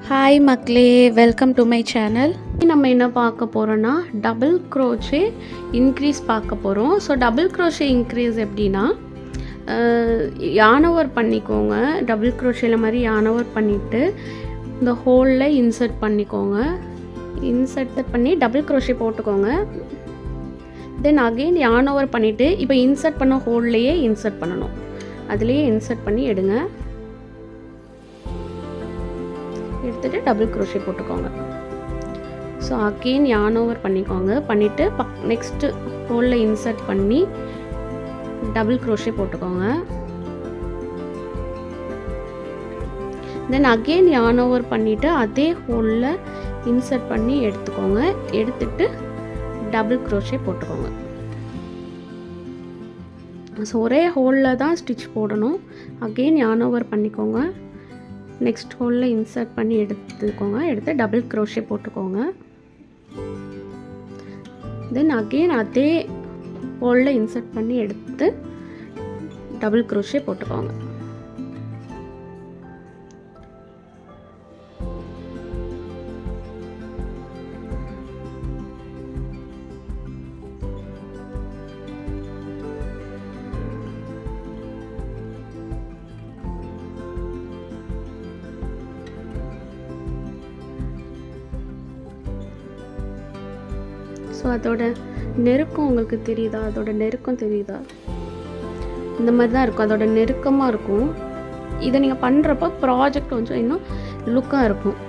Hi மக்களே, welcome to my channel. நம்ம என்ன பார்க்க போகிறோன்னா டபுள் க்ரோஷே இன்க்ரீஸ் பார்க்க போகிறோம். ஸோ டபுள் க்ரோஷே இன்க்ரீஸ் எப்படின்னா, யான் ஓவர் பண்ணிக்கோங்க. டபுள் க்ரோஷேல மாதிரி யான் ஓவர் பண்ணிவிட்டு இந்த ஹோலில் இன்சர்ட் பண்ணிக்கோங்க. இன்சர்ட் பண்ணி டபுள் க்ரோஷே போட்டுக்கோங்க. தென் அகெயின் யான் ஓவர் பண்ணிவிட்டு இப்போ இன்சர்ட் பண்ண ஹோல்லையே இன்சர்ட் பண்ணணும். அதுலேயே இன்சர்ட் பண்ணி எடுங்க. எடுத்துகிட்டு டபுள் க்ரோஷே போட்டுக்கோங்க. ஸோ அகெயின் யான் ஓவர் பண்ணிக்கோங்க. பண்ணிவிட்டு நெக்ஸ்ட்டு ஹோலில் இன்சர்ட் பண்ணி டபுள் க்ரோஷே போட்டுக்கோங்க. தென் அகெயின் யான் ஓவர் பண்ணிவிட்டு அதே ஹோலில் இன்சர்ட் பண்ணி எடுத்துக்கோங்க. எடுத்துட்டு டபுள் க்ரோஷே போட்டுக்கோங்க. ஸோ ஒரே ஹோலில் தான் ஸ்டிச் போடணும். அகெயின் யான் ஓவர் பண்ணிக்கோங்க. நெக்ஸ்ட் ஹோலில் இன்சர்ட் பண்ணி எடுத்துக்கோங்க. எடுத்து டபுள் க்ரோஷே போட்டுக்கோங்க. தென் அகெயின் அதே ஹோலில் இன்சர்ட் பண்ணி எடுத்து டபுள் க்ரோஷே போட்டுக்கோங்க. ஸோ அதோட நெருக்கம் உங்களுக்கு தெரியுதா? அதோட நெருக்கம் தெரியுதா? இந்த மாதிரி தான் இருக்கும். அதோட நெருக்கமாக இருக்கும். இதை நீங்கள் பண்ணுறப்போ ப்ராஜெக்ட் கொஞ்சம் இன்னும் லுக்காக இருக்கும்.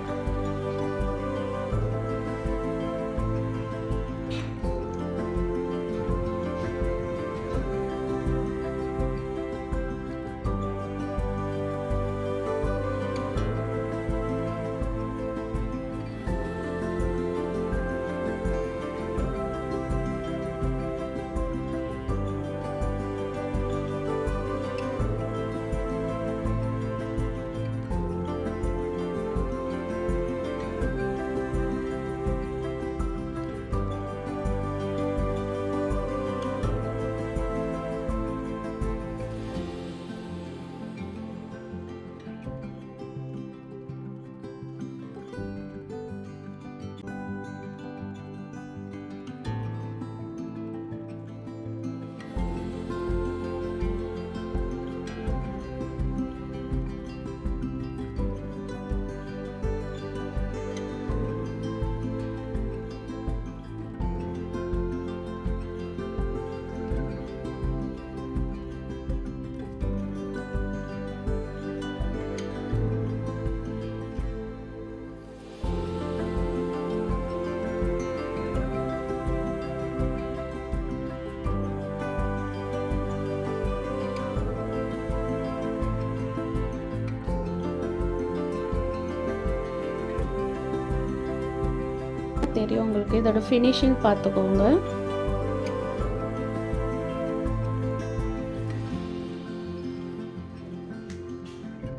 தெரியும் உங்களுக்கு. இதோட ஃபினிஷிங் பார்த்துக்கோங்க.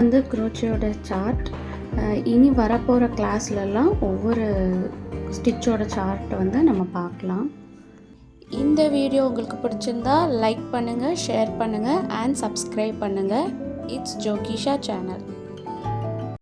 வந்து க்ரோச்சேயோட சார்ட் இனி வரப்போகிற கிளாஸ்லலாம் ஒவ்வொரு ஸ்டிச்சோட சார்ட் வந்து நம்ம பார்க்கலாம். இந்த வீடியோ உங்களுக்கு பிடிச்சிருந்தா லைக் பண்ணுங்கள், ஷேர் பண்ணுங்கள் அண்ட் சப்ஸ்கிரைப் பண்ணுங்கள். இட்ஸ் ஜோகிஷா சேனல்.